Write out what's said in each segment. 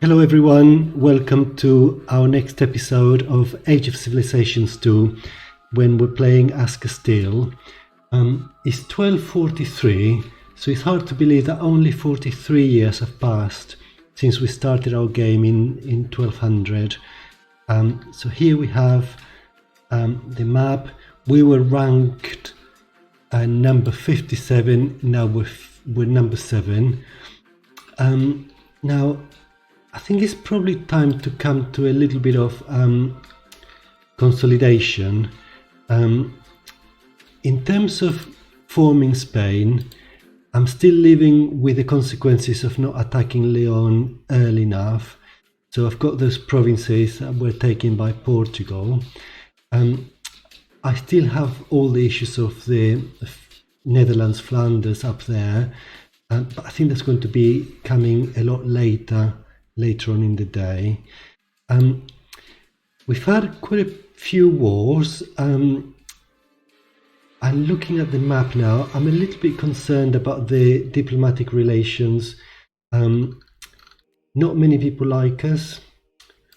Hello everyone, welcome to our next episode of Age of Civilizations 2 when we're playing as Castile. It's 1243, so it's hard to believe that only 43 years have passed since we started our game in 1200. So here we have the map. We were ranked number 57, now we're number 7. Now I think it's probably time to come to a little bit of consolidation. In terms of forming Spain, I'm still living with the consequences of not attacking Leon early enough. So I've got those provinces that were taken by Portugal. I still have all the issues of the Netherlands, Flanders up there, but I think that's going to be coming a lot later on in the day. We've had quite a few wars. I'm looking at the map now. I'm a little bit concerned about the diplomatic relations. Not many people like us.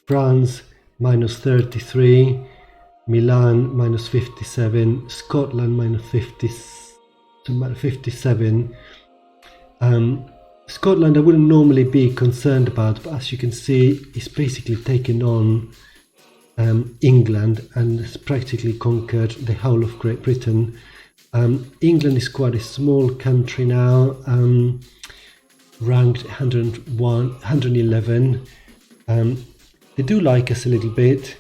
France minus 33, Milan minus 57, Scotland minus 57. Scotland I wouldn't normally be concerned about, but as you can see, it's basically taken on England and has practically conquered the whole of Great Britain. England is quite a small country now, ranked 101, 111. They do like us a little bit,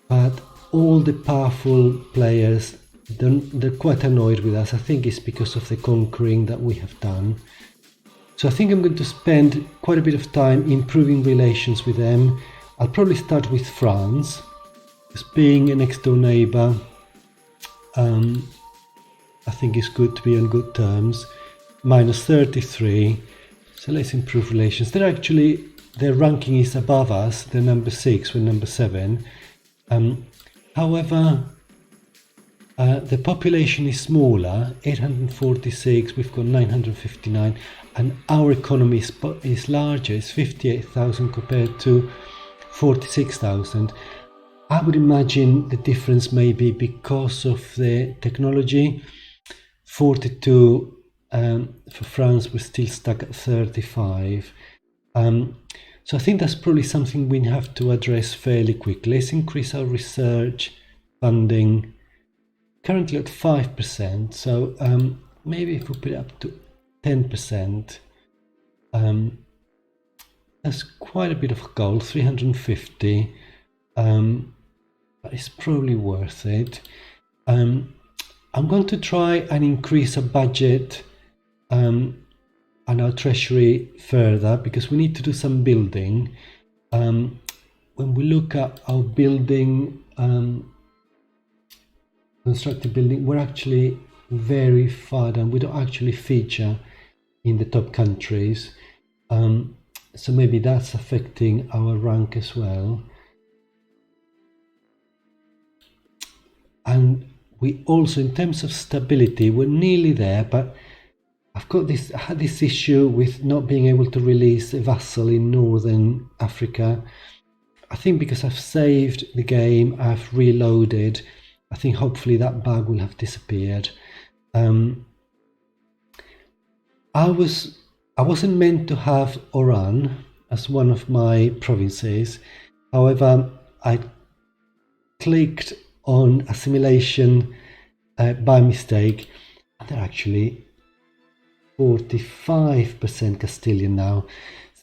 but all the powerful players, they're quite annoyed with us. I think it's because of the conquering that we have done. So I think I'm going to spend quite a bit of time improving relations with them. I'll probably start with France, because being a next door neighbour, I think it's good to be on good terms. Minus 33, so let's improve relations. Their ranking is above us. They're number 6, we're number 7. However, the population is smaller, 846, we've got 959, and our economy is larger, it's 58,000 compared to 46,000. I would imagine the difference may be because of the technology. 42 for France, we're still stuck at 35. So I think that's probably something we have to address fairly quickly. Let's increase our research funding. Currently at 5%, so maybe if we put it up to 10%, that's quite a bit of gold, 350, but it's probably worth it. I'm going to try and increase our budget and our treasury further, because we need to do some building. When we look at our building, constructed building, we're actually very far down. We don't actually feature in the top countries, so maybe that's affecting our rank as well. And we also, in terms of stability, we're nearly there, but I had this issue with not being able to release a vassal in northern Africa. I think because I've saved the game, I've reloaded, I think hopefully that bug will have disappeared. I wasn't meant to have Oran as one of my provinces. However, I clicked on assimilation by mistake, and they're actually 45% Castilian now.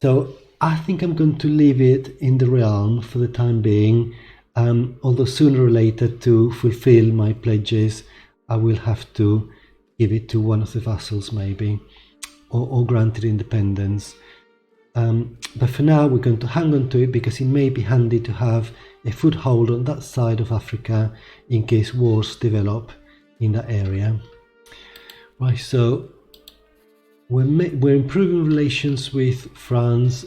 So I think I'm going to leave it in the realm for the time being. Although sooner or later, to fulfill my pledges, I will have to give it to one of the vassals maybe, or grant it independence. But for now we're going to hang on to it, because it may be handy to have a foothold on that side of Africa in case wars develop in that area. Right, so we're improving relations with France.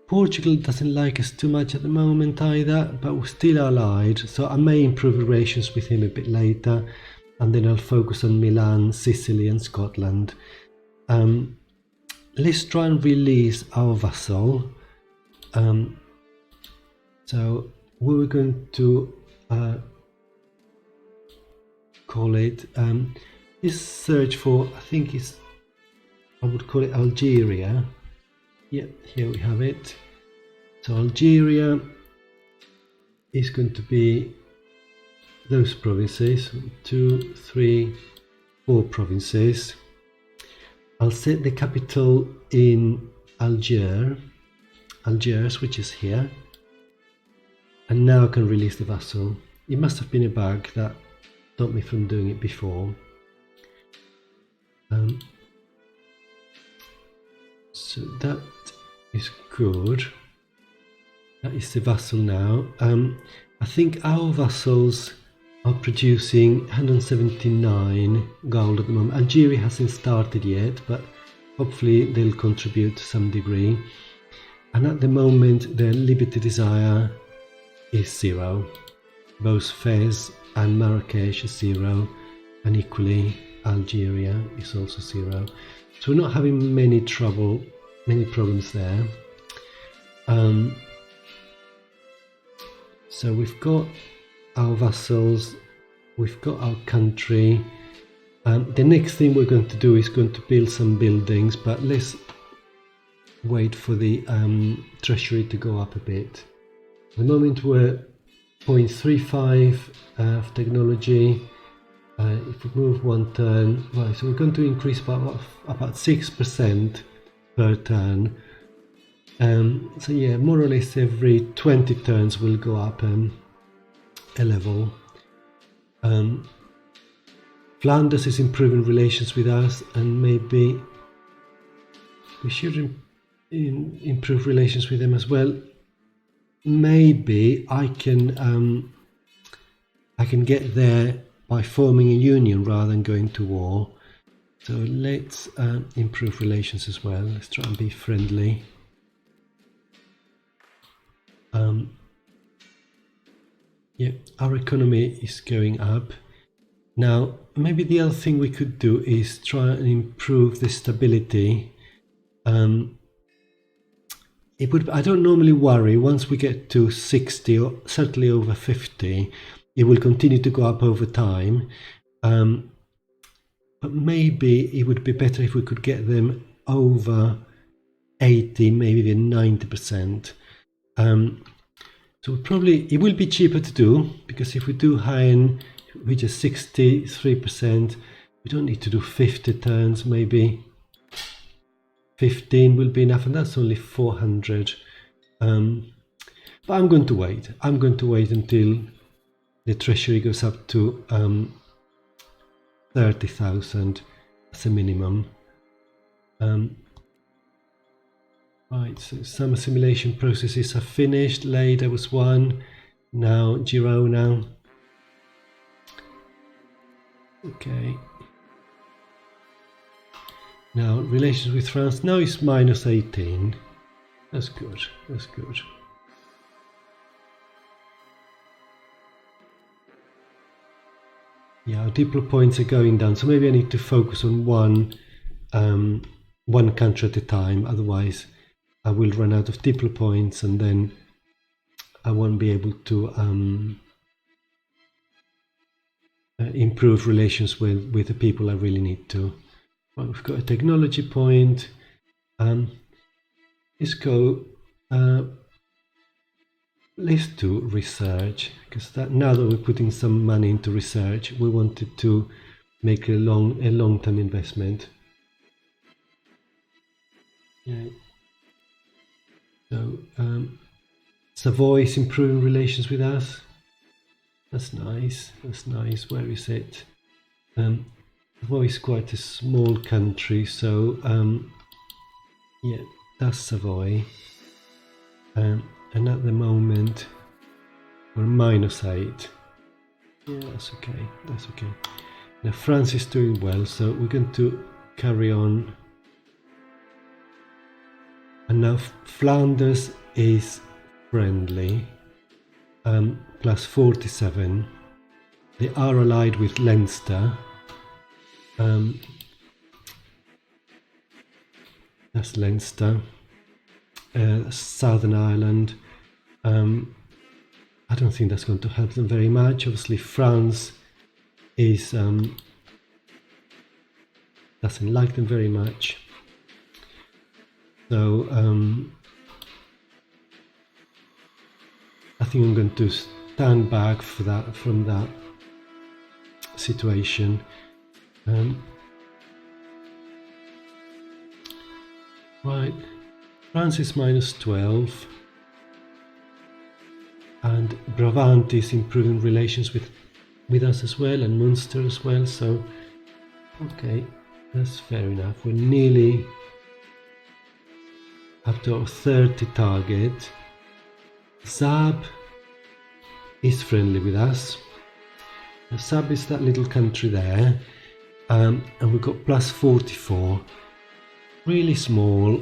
Portugal doesn't like us too much at the moment either, but we're still allied, so I may improve relations with him a bit later, and then I'll focus on Milan, Sicily and Scotland. let's try and release our vassal. So we were going to call it this search for, I would call it Algeria. Yeah, here we have it. So Algeria is going to be those provinces, 2, 3, 4 provinces. I'll set the capital in Algiers, which is here. And now I can release the vassal. It must have been a bug that stopped me from doing it before. So that is good. That is the vassal now. I think our vassals are producing 179 gold at the moment. Algeria hasn't started yet, but hopefully they'll contribute to some degree. And at the moment their liberty desire is 0. Both Fez and Marrakesh is 0, and equally Algeria is also 0. So we're not having many problems there. So we've got our vassals, we've got our country. The next thing we're going to do is going to build some buildings, but let's wait for the treasury to go up a bit. At the moment we're 0.35 of technology. If we move one turn, right, so we're going to increase about 6% per turn. So yeah, more or less every 20 turns we'll go up a level. Flanders is improving relations with us, and maybe we should improve relations with them as well. Maybe I can get there by forming a union rather than going to war. So let's improve relations as well. Let's try and be friendly. Yeah, our economy is going up. Now, maybe the other thing we could do is try and improve the stability. I don't normally worry once we get to 60 or certainly over 50. It will continue to go up over time. But maybe it would be better if we could get them over 80, maybe even 90%. So probably it will be cheaper to do, because if we do high-end, we just 63%, we don't need to do 50 turns, maybe 15 will be enough, and that's only 400. But I'm going to wait. I'm going to wait until the treasury goes up to 30,000 as a minimum. Right, so some assimilation processes are finished. Leyda was one, now Girona. Okay. Now relations with France now is minus 18. That's good. That's good. Yeah, our diplo points are going down, so maybe I need to focus on one country at a time. Otherwise, I will run out of diplo points, and then I won't be able to improve relations with the people I really need to. Well, we've got a technology point. Let's go. Let's do research, because now that we're putting some money into research, we wanted to make a long-term investment. Yeah. So Savoy is improving relations with us. That's nice. That's nice. Where is it? Savoy is quite a small country, so yeah, that's Savoy. And at the moment we're minus 8. Yeah, that's okay. That's okay. Now France is doing well, so we're going to carry on. And now Flanders is friendly, plus 47. They are allied with Leinster. That's Leinster. Southern Ireland. I don't think that's going to help them very much. Obviously, France is doesn't like them very much. So I think I'm going to stand back from that situation. Right, France is -12, and Brabant is improving relations with us as well, and Munster as well. So, okay, that's fair enough. We're nearly up to our 30 target. Zab is friendly with us. Zab is that little country there, and we've got +44. Really small,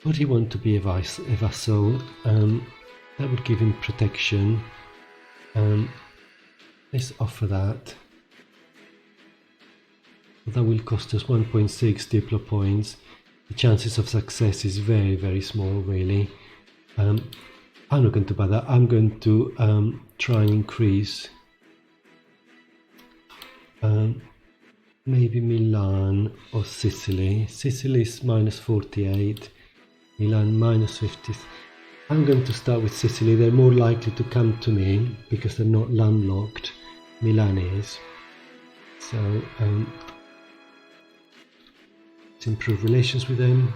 but he wants to be a vassal. That would give him protection. Let's offer that. That will cost us 1.6 Diplo points. The chances of success is very, very small, really. I'm not going to buy that. I'm going to try and increase. Maybe Milan or Sicily. Sicily is -48. Milan -50. I'm going to start with Sicily. They're more likely to come to me because they're not landlocked. Milan is. So let's improve relations with them.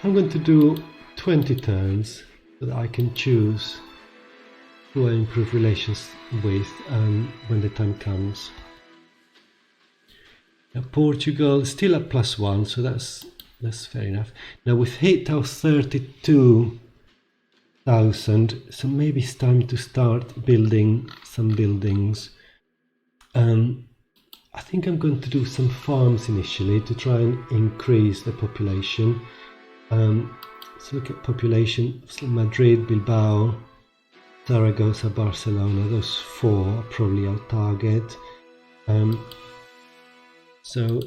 I'm going to do 20 turns so that I can choose who I improve relations with when the time comes. Now Portugal still at +1, so that's fair enough. Now we've hit our 32,000, so maybe it's time to start building some buildings. I think I'm going to do some farms initially to try and increase the population. So look at population: Madrid, Bilbao, Zaragoza, Barcelona. Those 4 are probably our target. So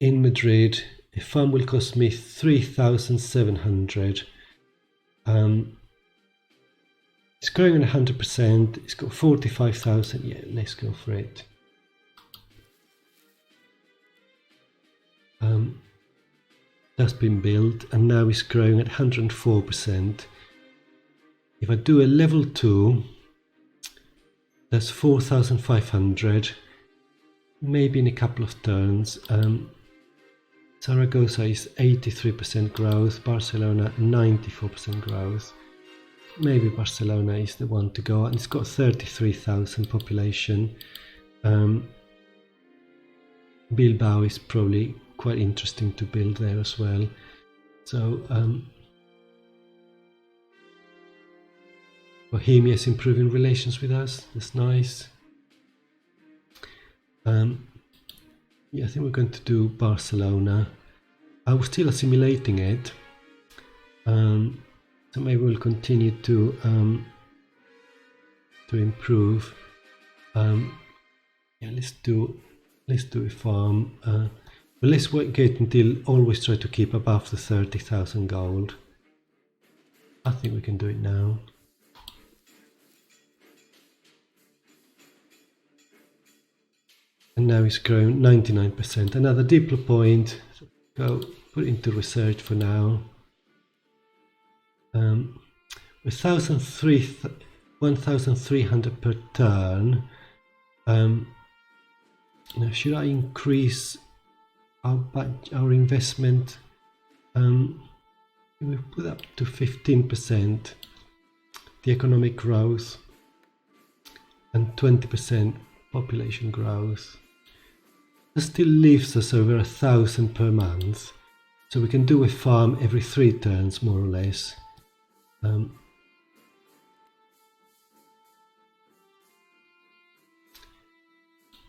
in Madrid, a farm will cost me 3,700. It's growing at 100%. It's got 45,000. Yeah, let's go for it. That's been built, and now it's growing at 104%. If I do a level 2, that's 4,500. Maybe in a couple of turns. Zaragoza is 83% growth, Barcelona 94% growth. Maybe Barcelona is the one to go, and it's got 33,000 population. Bilbao is probably quite interesting to build there as well. So Bohemia is improving relations with us. That's nice. Yeah, I think we're going to do Barcelona. I was still assimilating it, so maybe we'll continue to improve. Yeah, let's do a farm. But let's get until always try to keep above the 30,000 gold. I think we can do it now. And now it's grown 99%. Another Diplo point. So go put it into research for now. 1,300 per turn. Now, should I increase our investment? We put up to 15%. The economic growth and 20% population growth. That still leaves us over 1,000 per month, so we can do a farm every 3 turns more or less.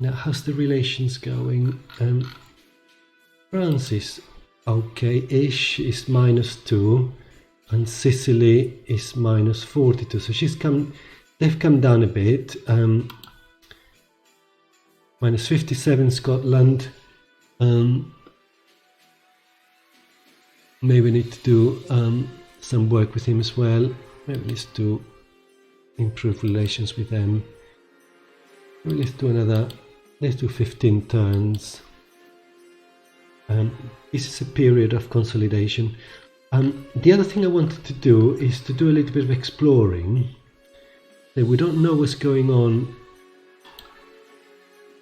Now, how's the relations going? France is okay-ish, is -2, and Sicily is -42. So they've come down a bit. -57 Scotland. Maybe we need to do some work with him as well. Maybe let's do improve relations with them. Maybe let's do 15 turns. This is a period of consolidation. The other thing I wanted to do is to do a little bit of exploring. We don't know what's going on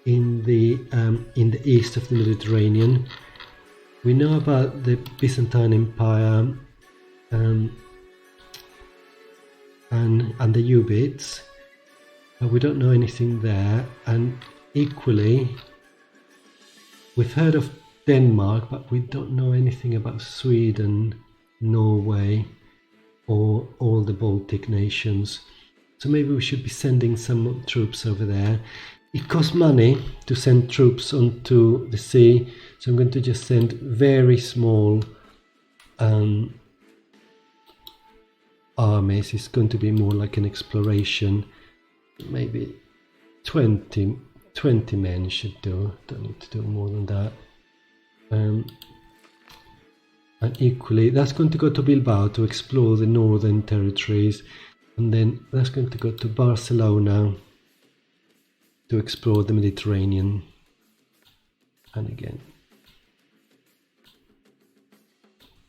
in the east of the Mediterranean. We know about the Byzantine Empire and the Ubids, but we don't know anything there. And equally, we've heard of Denmark, but we don't know anything about Sweden, Norway, or all the Baltic nations. So maybe we should be sending some troops over there. It costs money to send troops onto the sea, so I'm going to just send very small armies. It's going to be more like an exploration. Maybe 20 men should do. Don't need to do more than that. And equally, that's going to go to Bilbao to explore the northern territories, and then that's going to go to Barcelona to explore the Mediterranean. And again,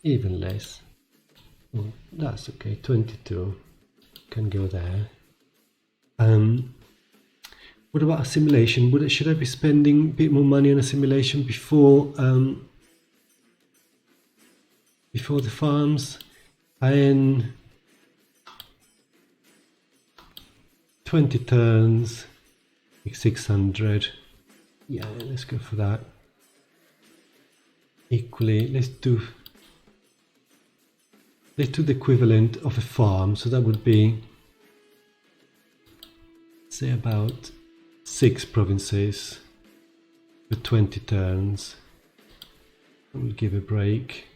even less. Well, that's okay, 22 can go there. What about assimilation? Should I be spending a bit more money on assimilation before the farms? And 20 turns, 600. Yeah, let's go for that. Equally, let's do the equivalent of a farm. So that would be, say, about 6 provinces for 20 turns. We'll give a break.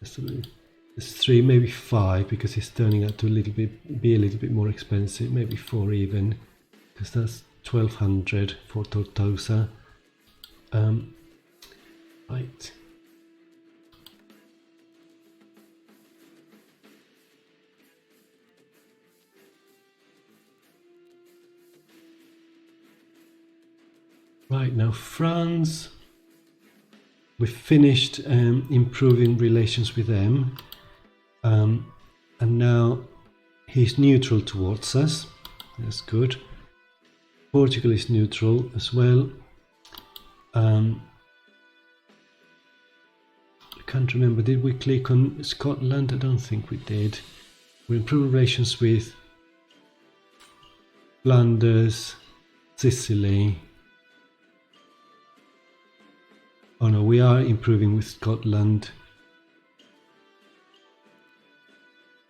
There's 3, maybe 5, because it's turning out to be a little bit more expensive. Maybe 4 even, because that's 1200 for Tortosa. Right. Right, now France, we've finished improving relations with them, and now he's neutral towards us. That's good. Portugal is neutral as well. I can't remember, did we click on Scotland? I don't think we did. We improved relations with Flanders, Sicily. Oh no, we are improving with Scotland.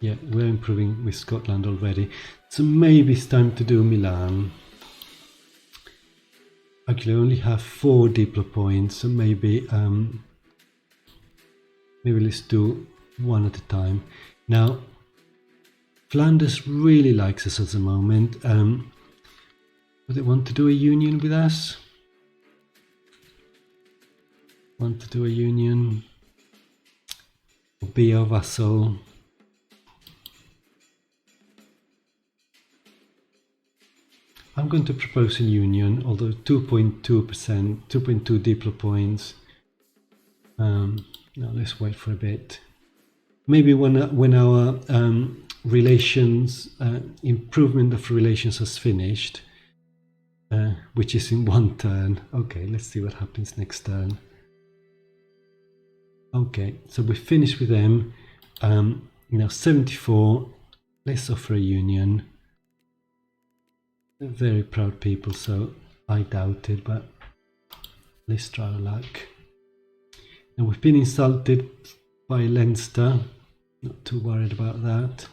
Yeah, we're improving with Scotland already. So maybe it's time to do Milan. Actually, I only have 4 Diplo points, so maybe let's do one at a time. Now, Flanders really likes us at the moment. Do they want to do a union with us? Want to do a union? Or be our vassal? I'm going to propose a union, although 2.2%, 2.2 Diplo points. Now let's wait for a bit. Maybe when our relations, improvement of relations has finished, which is in 1 turn. Okay, let's see what happens next turn. Okay, so we finished with them. 74. Let's offer a union. They're very proud people, so I doubt it, but let's try our luck. And we've been insulted by Leinster. Not too worried about that.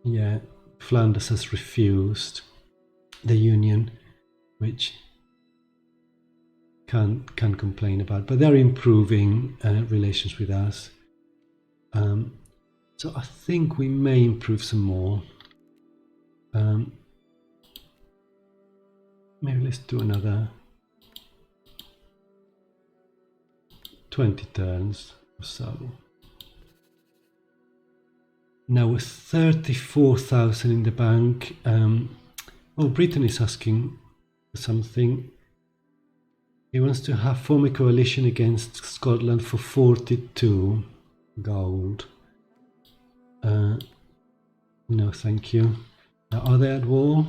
Yeah, Flanders has refused the union, which can't complain about, but they're improving relations with us. So I think we may improve some more. Maybe let's do another 20 turns or so. Now with 34,000 in the bank, Britain is asking for something. He wants to form a coalition against Scotland for 42 gold. No, thank you. Now, are they at war?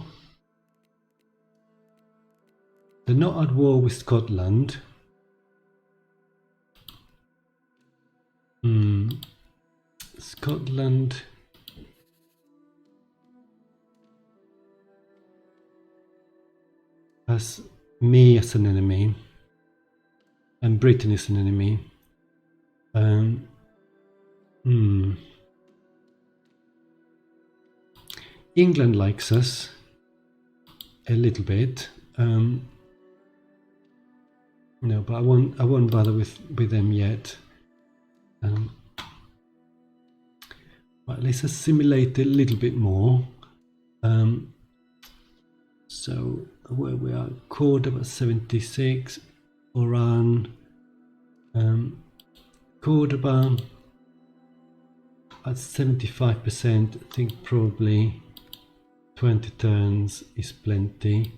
They're not at war with Scotland. Scotland. Has me as an enemy. And Britain is an enemy. England likes us a little bit. No, but I won't bother with them yet. Right, let's assimilate a little bit more. So where we are, Cordoba 76, Oran, Cordoba at 75%. I think probably 20 turns is plenty.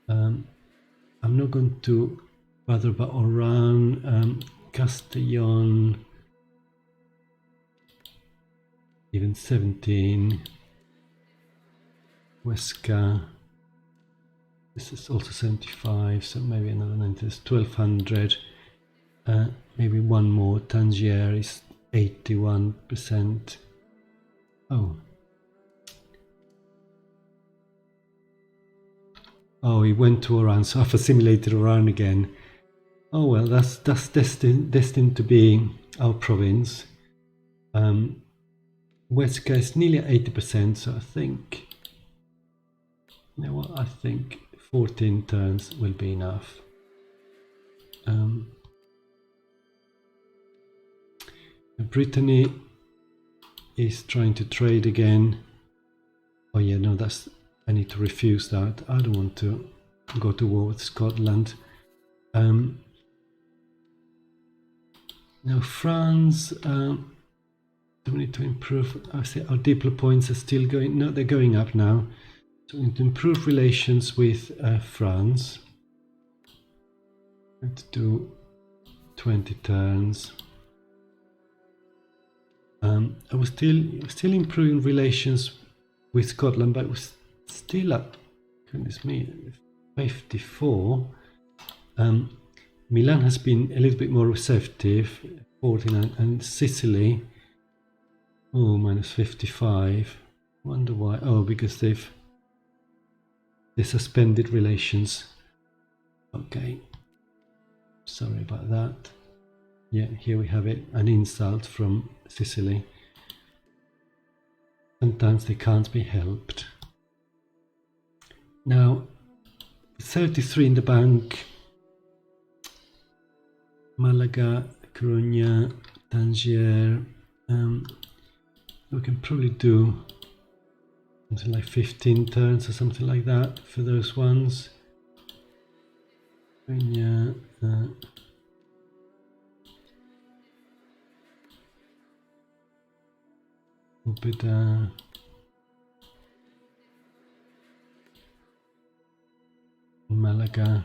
I'm not going to bother about Oran, Castile, even 17, Huesca, this is also 75, so maybe another 90, is 1200, maybe one more. Tangier is 81%. Oh, he went to Oran, so I've assimilated Oran again. Oh well, that's destined to be our province. Huesca is nearly at 80%, so I think, you know what, I think 14 turns will be enough. Brittany is trying to trade again. Oh yeah, no, I need to refuse that. I don't want to go to war with Scotland. Now France, do we need to improve? I say our diplo points are still going. No, they're going up now. So we need to improve relations with France. Let's do 20 turns. I was still improving relations with Scotland, but it was still at, goodness me, 54. Milan has been a little bit more receptive, 49, and Sicily, minus 55. Wonder why? Oh, because they suspended relations. Okay, sorry about that. Yeah, here we have it, an insult from Sicily. Sometimes they can't be helped. Now, 33 in the bank. Malaga, Coruña, Tangier. We can probably do something like 15 turns or something like that for those ones. Coruña, Ubeda, Malaga.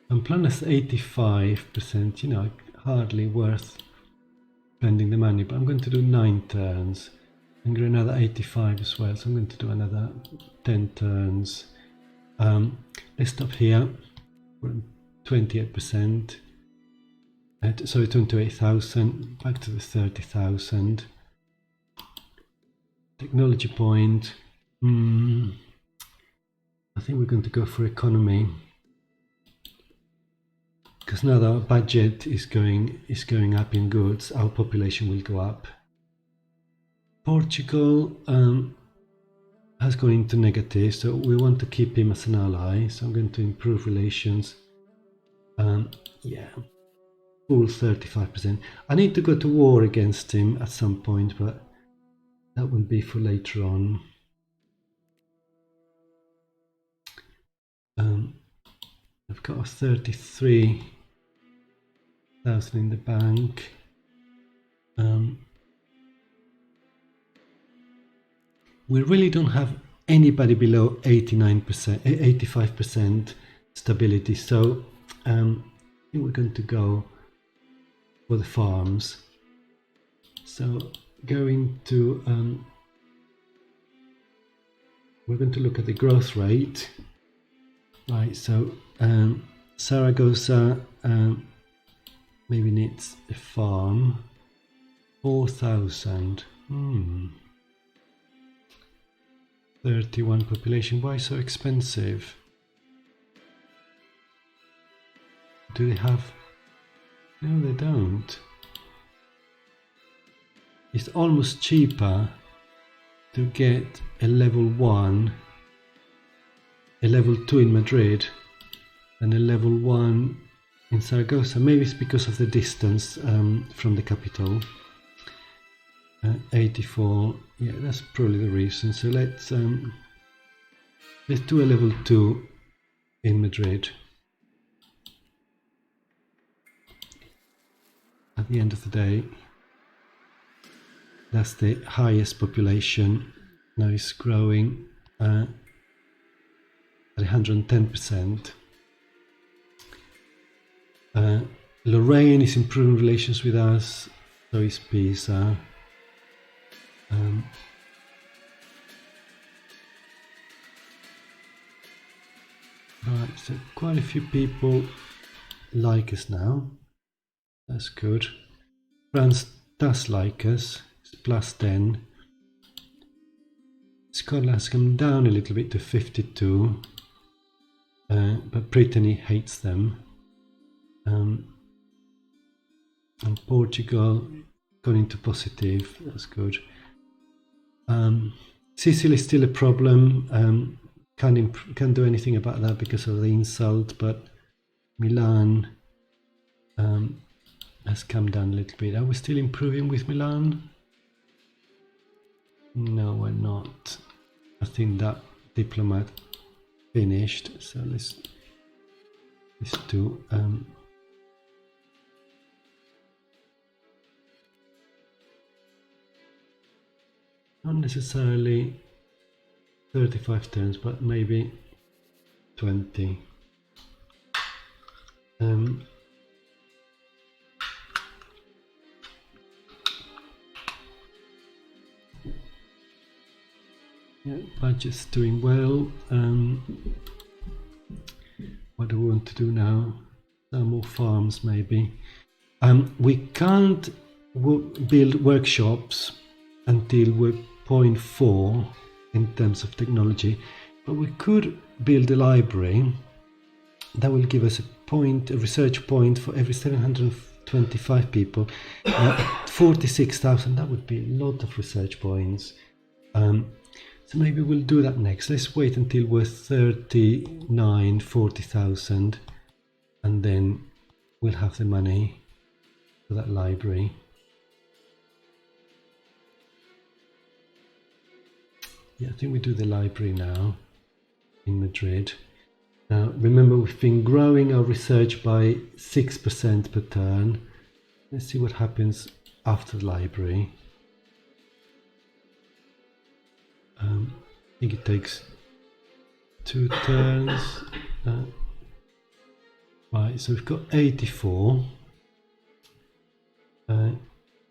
I'm planning 85%, you know, hardly worth spending the money, but I'm going to do 9 turns. I'm going to do another 85 as well, so I'm going to do another 10 turns. Let's stop here. We're at 28%. Sorry, 28,000. Back to the 30,000. Technology point. I think we're going to go for economy, because now that our budget is going up in goods, our population will go up. Portugal has gone into negative, so we want to keep him as an ally. So I'm going to improve relations. Yeah, full 35%. I need to go to war against him at some point, but that will be for later on. I've got a 33 thousand in the bank. We really don't have anybody below 89%, 85% stability. So I think we're going to go for the farms. So going to we're going to look at the growth rate. Right, so Saragossa maybe needs a farm. 4,000. 31 population. Why so expensive? Do they have? No, they don't. It's almost cheaper to get a level 1, a level 2 in Madrid, and a level 1 in Zaragoza. Maybe it's because of the distance from the capital. 84. Yeah, that's probably the reason. So let's do a level 2 in Madrid. At the end of the day, that's the highest population. Now it's growing at 110%. Lorraine is improving relations with us, so is Pisa. Right, so quite a few people like us now. That's good. France does like us. It's plus 10. Scotland has come down a little bit to 52, but Brittany hates them. And Portugal gone into positive. That's good. Sicily is still a problem. Can't do anything about that because of the insult, but Milan has come down a little bit. Are we still improving with Milan? No, we're not. I think that diplomat finished, so let's do not necessarily 35 turns, but maybe 20. Yeah, budget's doing well. What do we want to do now? Some more farms, maybe. We can't build workshops until we're 0.4 in terms of technology, but we could build a library that will give us a research point for every 725 people. 46,000, that would be a lot of research points. So maybe we'll do that next. Let's wait until we're 40,000, and then we'll have the money for that library. Yeah, I think we do the library now in Madrid. Now, remember, we've been growing our research by 6% per turn. Let's see what happens after the library. I think it takes 2 turns. Right, so we've got 84. And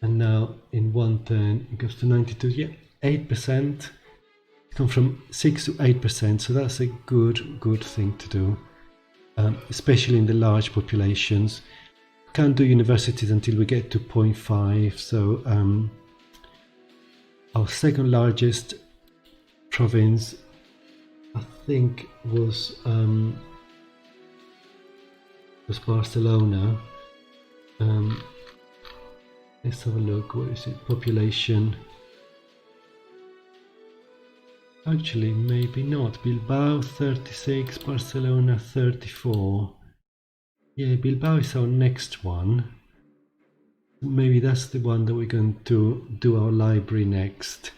now in 1 turn it goes to 92. Yeah, 8%. Come from 6 to 8%, so that's a good thing to do, especially in the large populations. Can't do universities until we get to 0.5. So our second largest province, I think, was Barcelona. Let's have a look. What is it? Population. Actually, maybe not. Bilbao 36, Barcelona 34. Yeah, Bilbao is our next one. Maybe that's the one that we're going to do our library next.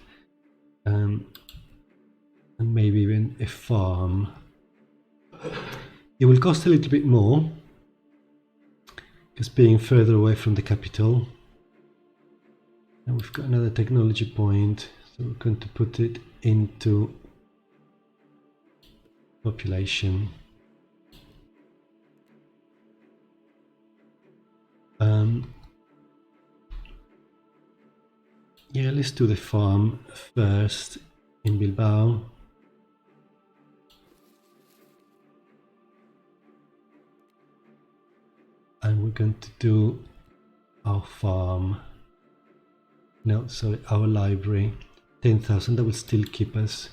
And maybe even a farm. It will cost a little bit more. because being further away from the capital. And we've got another technology point, so we're going to put it into population. Yeah, let's do the farm first in Bilbao. And we're going to do our farm. No, sorry, our library. 10,000, that will still keep us.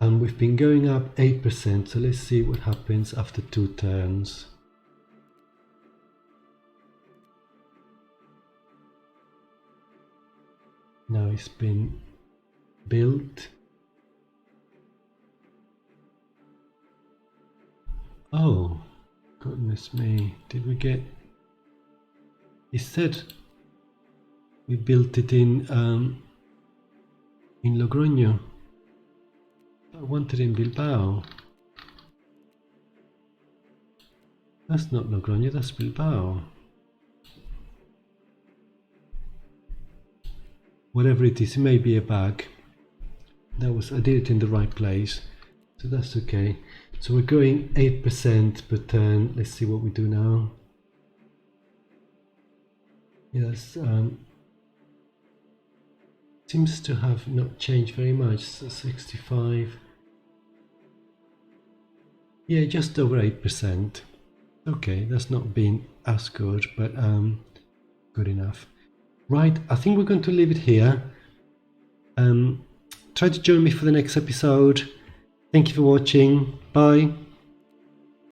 And we've been going up 8%, so let's see what happens after 2 turns. Now it's been built. Oh, goodness me, did we get... It said we built it in Logroño. I wanted in Bilbao. That's not Logroño, that's Bilbao. Whatever it is, it may be a bug. I did it in the right place, so that's okay. So we're going 8% per turn. Let's see what we do now. Yes, seems to have not changed very much. So 65. Yeah, just over 8%. Okay, that's not been as good, but good enough. Right, I think we're going to leave it here. Try to join me for the next episode. Thank you for watching. Bye.